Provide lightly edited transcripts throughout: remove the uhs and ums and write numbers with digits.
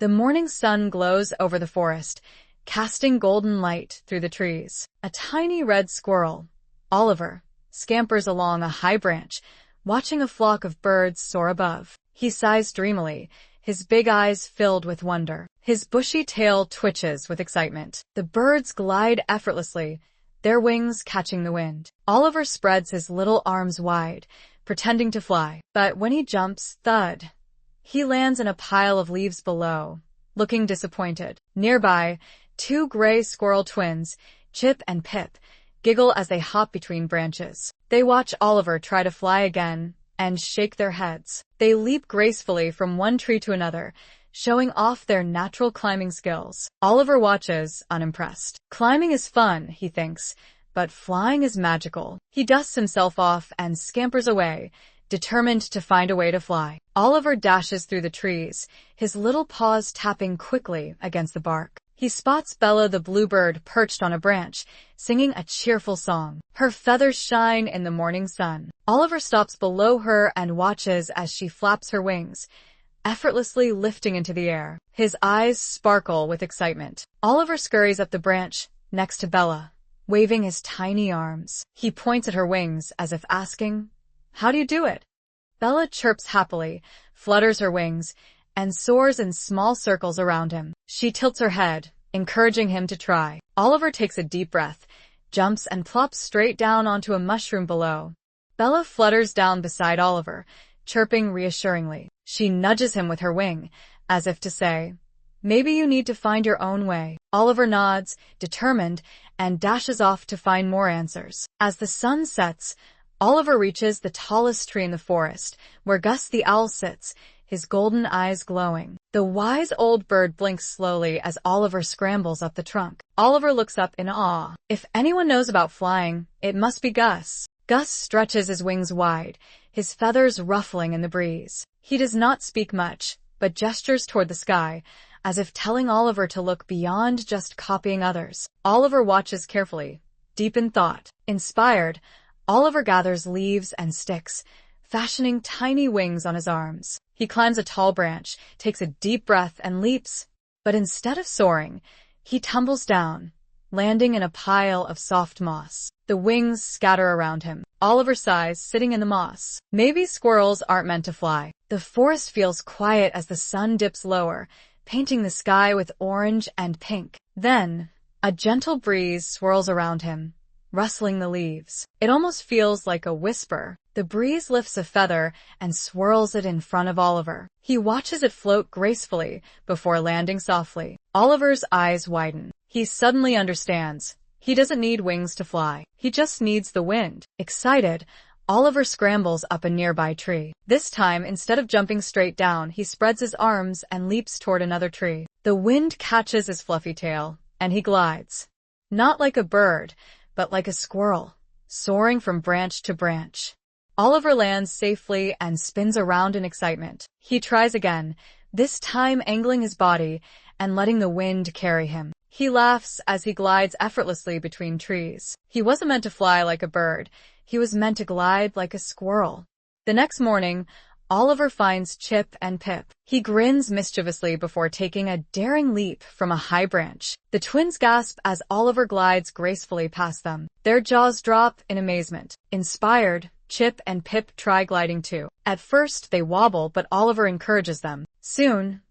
The morning sun glows over the forest, casting golden light through the trees. A tiny red squirrel, Oliver, scampers along a high branch, watching a flock of birds soar above. He sighs dreamily, his big eyes filled with wonder. His bushy tail twitches with excitement. The birds glide effortlessly, their wings catching the wind. Oliver spreads his little arms wide, pretending to fly. But when he jumps, thud, he lands in a pile of leaves below, looking disappointed. Nearby, two gray squirrel twins, Chip and Pip, giggle as they hop between branches. They watch Oliver try to fly again and shake their heads. They leap gracefully from one tree to another, showing off their natural climbing skills. Oliver watches, unimpressed. Climbing is fun, he thinks, but flying is magical. He dusts himself off and scampers away, determined to find a way to fly. Oliver dashes through the trees, his little paws tapping quickly against the bark. He spots Bella the bluebird perched on a branch, singing a cheerful song. Her feathers shine in the morning sun. Oliver stops below her and watches as she flaps her wings, effortlessly lifting into the air. His eyes sparkle with excitement. Oliver scurries up the branch next to Bella, waving his tiny arms. He points at her wings as if asking, "How do you do it?" Bella chirps happily, flutters her wings, and soars in small circles around him. She tilts her head, encouraging him to try. Oliver takes a deep breath, jumps and plops straight down onto a mushroom below. Bella flutters down beside Oliver, chirping reassuringly. She nudges him with her wing, as if to say, "Maybe you need to find your own way." Oliver nods, determined, and dashes off to find more answers. As the sun sets, Oliver reaches the tallest tree in the forest, where Gus the owl sits, his golden eyes glowing. The wise old bird blinks slowly as Oliver scrambles up the trunk. Oliver looks up in awe. If anyone knows about flying, it must be Gus. Gus stretches his wings wide, his feathers ruffling in the breeze. He does not speak much, but gestures toward the sky, as if telling Oliver to look beyond just copying others. Oliver watches carefully, deep in thought. Inspired, Oliver gathers leaves and sticks, fashioning tiny wings on his arms. He climbs a tall branch, takes a deep breath, and leaps. But instead of soaring, he tumbles down, landing in a pile of soft moss. The wings scatter around him. Oliver sighs, sitting in the moss. Maybe squirrels aren't meant to fly. The forest feels quiet as the sun dips lower, painting the sky with orange and pink. Then, a gentle breeze swirls around him, rustling the leaves. It almost feels like a whisper. The breeze lifts a feather and swirls it in front of Oliver. He watches it float gracefully before landing softly. Oliver's eyes widen. He suddenly understands. He doesn't need wings to fly. He just needs the wind. Excited, Oliver scrambles up a nearby tree. This time, instead of jumping straight down, he spreads his arms and leaps toward another tree. The wind catches his fluffy tail, and he glides. Not like a bird, but like a squirrel, soaring from branch to branch. Oliver lands safely and spins around in excitement. He tries again, this time angling his body and letting the wind carry him. He laughs as he glides effortlessly between trees. He wasn't meant to fly like a bird. He was meant to glide like a squirrel. The next morning, Oliver finds Chip and Pip. He grins mischievously before taking a daring leap from a high branch. The twins gasp as Oliver glides gracefully past them. Their jaws drop in amazement. Inspired, Chip and Pip try gliding too. At first, they wobble, but Oliver encourages them. Soon,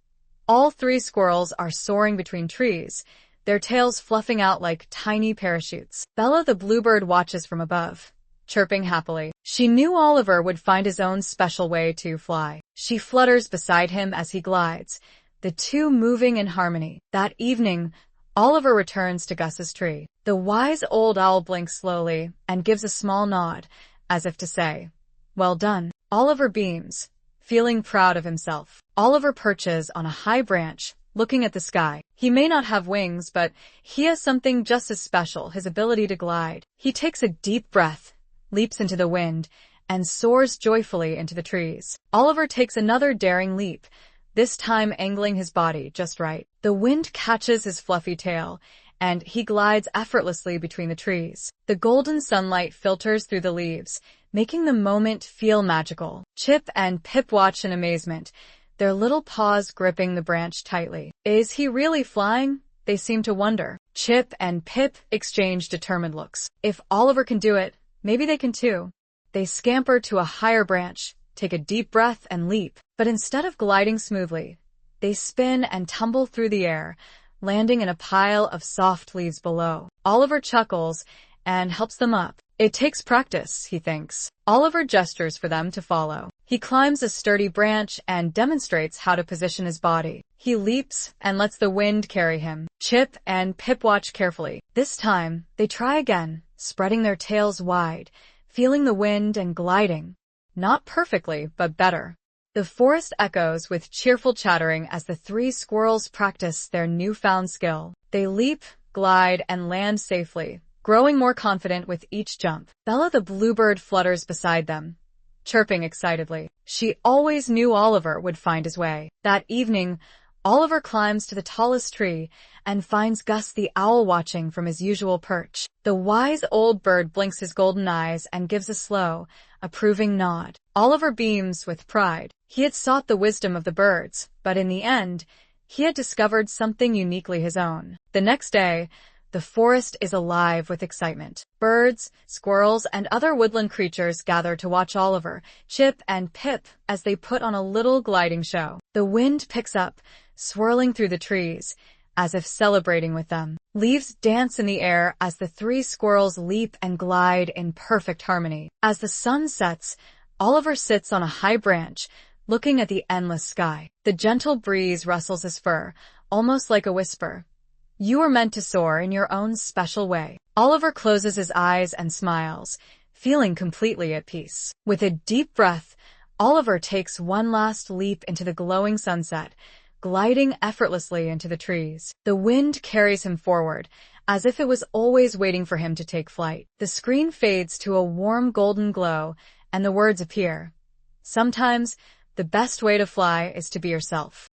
all three squirrels are soaring between trees, their tails fluffing out like tiny parachutes. Bella the bluebird watches from above, chirping happily. She knew Oliver would find his own special way to fly. She flutters beside him as he glides, the two moving in harmony. That evening, Oliver returns to Gus's tree. The wise old owl blinks slowly and gives a small nod, as if to say, "Well done." Oliver beams, feeling proud of himself. Oliver perches on a high branch, looking at the sky. He may not have wings, but he has something just as special, his ability to glide. He takes a deep breath, leaps into the wind, and soars joyfully into the trees. Oliver takes another daring leap, this time angling his body just right. The wind catches his fluffy tail, and he glides effortlessly between the trees. The golden sunlight filters through the leaves, making the moment feel magical. Chip and Pip watch in amazement, their little paws gripping the branch tightly. Is he really flying? They seem to wonder. Chip and Pip exchange determined looks. If Oliver can do it, maybe they can too. They scamper to a higher branch, take a deep breath, and leap. But instead of gliding smoothly, they spin and tumble through the air, landing in a pile of soft leaves below. Oliver chuckles and helps them up. It takes practice, he thinks. Oliver gestures for them to follow. He climbs a sturdy branch and demonstrates how to position his body. He leaps and lets the wind carry him. Chip and Pip watch carefully. This time, they try again, spreading their tails wide, feeling the wind and gliding. Not perfectly, but better. The forest echoes with cheerful chattering as the three squirrels practice their newfound skill. They leap, glide, and land safely, growing more confident with each jump. Bella the bluebird flutters beside them, chirping excitedly. She always knew Oliver would find his way. That evening, Oliver climbs to the tallest tree and finds Gus the owl watching from his usual perch. The wise old bird blinks his golden eyes and gives a slow, approving nod. Oliver beams with pride. He had sought the wisdom of the birds, but in the end, he had discovered something uniquely his own. The next day, the forest is alive with excitement. Birds, squirrels, and other woodland creatures gather to watch Oliver, Chip, and Pip as they put on a little gliding show. The wind picks up, swirling through the trees, as if celebrating with them. Leaves dance in the air as the three squirrels leap and glide in perfect harmony. As the sun sets, Oliver sits on a high branch, looking at the endless sky. The gentle breeze rustles his fur, almost like a whisper. You are meant to soar in your own special way. Oliver closes his eyes and smiles, feeling completely at peace. With a deep breath, Oliver takes one last leap into the glowing sunset, gliding effortlessly into the trees. The wind carries him forward, as if it was always waiting for him to take flight. The screen fades to a warm golden glow, and the words appear. Sometimes, the best way to fly is to be yourself.